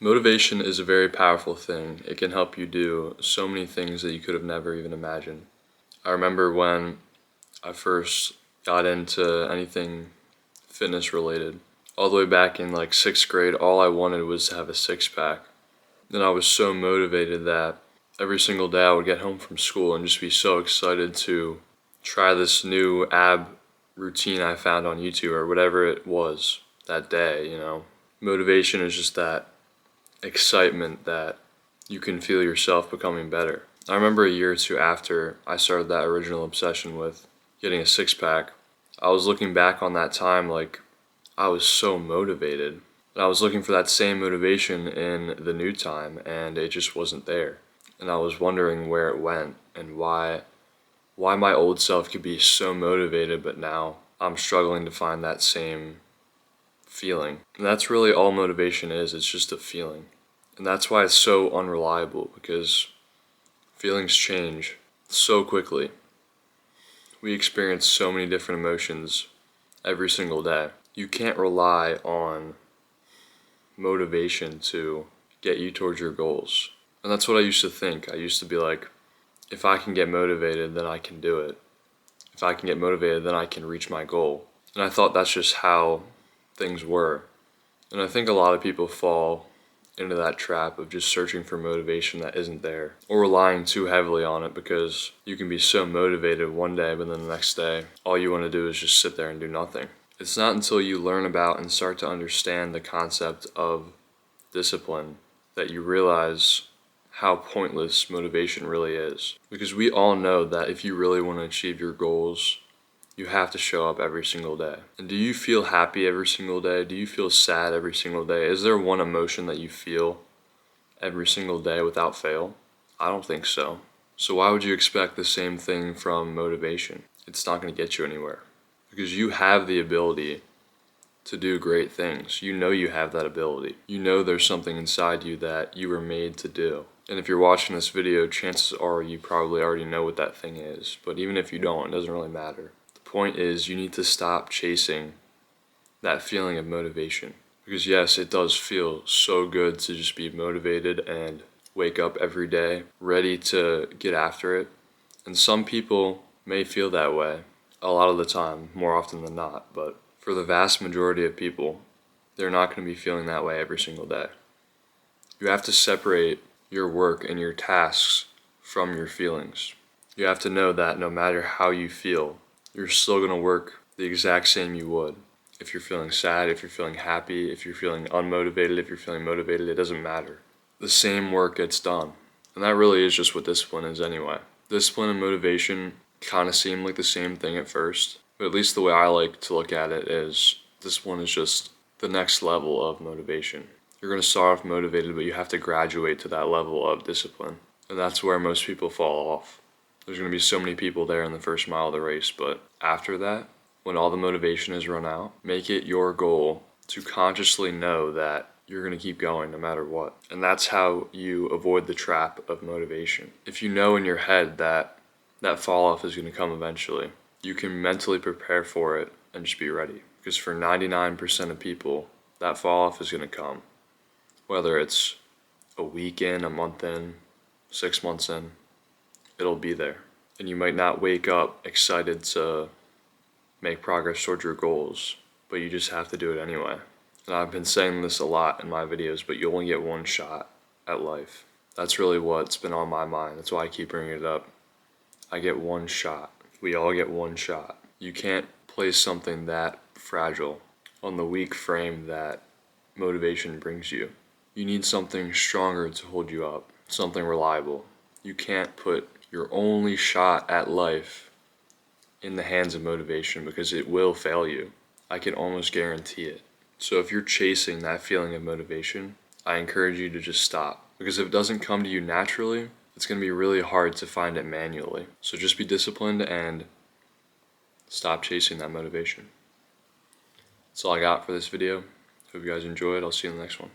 Motivation is a very powerful thing. It can help you do so many things that you could have never even imagined. I remember when I first got into anything fitness related. All the way back in like 6th grade, all I wanted was to have a six-pack. And I was so motivated that every single day I would get home from school and just be so excited to try this new ab routine I found on YouTube or whatever it was that day, you know. Motivation is just that excitement that you can feel yourself becoming better. I remember a year or two after I started that original obsession with getting a six-pack, I was looking back on that time like I was so motivated. And I was looking for that same motivation in the new time, and it just wasn't there. And I was wondering where it went and why my old self could be so motivated, but now I'm struggling to find that same feeling. And that's really all motivation is, it's just a feeling. And that's why it's so unreliable, because feelings change so quickly. We experience so many different emotions every single day. You can't rely on motivation to get you towards your goals. And that's what I used to think. I used to be like, if I can get motivated, then I can do it. If I can get motivated, then I can reach my goal. And I thought that's just how things were. And I think a lot of people fall into that trap of just searching for motivation that isn't there, or relying too heavily on it, because you can be so motivated one day, but then the next day, all you want to do is just sit there and do nothing. It's not until you learn about and start to understand the concept of discipline that you realize how pointless motivation really is. Because we all know that if you really want to achieve your goals, you have to show up every single day. And do you feel happy every single day? Do you feel sad every single day? Is there one emotion that you feel every single day without fail? I don't think so. So why would you expect the same thing from motivation? It's not going to get you anywhere. Because you have the ability to do great things. You know you have that ability. You know there's something inside you that you were made to do. And if you're watching this video, chances are you probably already know what that thing is. But even if you don't, it doesn't really matter. The point is, you need to stop chasing that feeling of motivation. Because yes, it does feel so good to just be motivated and wake up every day ready to get after it. And some people may feel that way a lot of the time, more often than not. But for the vast majority of people, they're not going to be feeling that way every single day. You have to separate your work and your tasks from your feelings. You have to know that no matter how you feel, you're still going to work the exact same you would. If you're feeling sad, if you're feeling happy, if you're feeling unmotivated, if you're feeling motivated, it doesn't matter. The same work gets done. And that really is just what discipline is anyway. Discipline and motivation kind of seem like the same thing at first, but at least the way I like to look at it is discipline is just the next level of motivation. You're going to start off motivated, but you have to graduate to that level of discipline. And that's where most people fall off. There's going to be so many people there in the first mile of the race, but after that, when all the motivation is run out, make it your goal to consciously know that you're going to keep going no matter what. And that's how you avoid the trap of motivation. If you know in your head that that fall off is going to come eventually, you can mentally prepare for it and just be ready. Because for 99% of people, that fall off is going to come. Whether it's a week in, a month in, 6 months in, it'll be there. And you might not wake up excited to make progress towards your goals, but you just have to do it anyway. And I've been saying this a lot in my videos, but you only get one shot at life. That's really what's been on my mind. That's why I keep bringing it up. I get one shot. We all get one shot. You can't place something that fragile on the weak frame that motivation brings you. You need something stronger to hold you up, something reliable. You can't put your only shot at life in the hands of motivation, because it will fail you. I can almost guarantee it. So if you're chasing that feeling of motivation, I encourage you to just stop. Because if it doesn't come to you naturally, it's going to be really hard to find it manually. So just be disciplined and stop chasing that motivation. That's all I got for this video. Hope you guys enjoyed. I'll see you in the next one.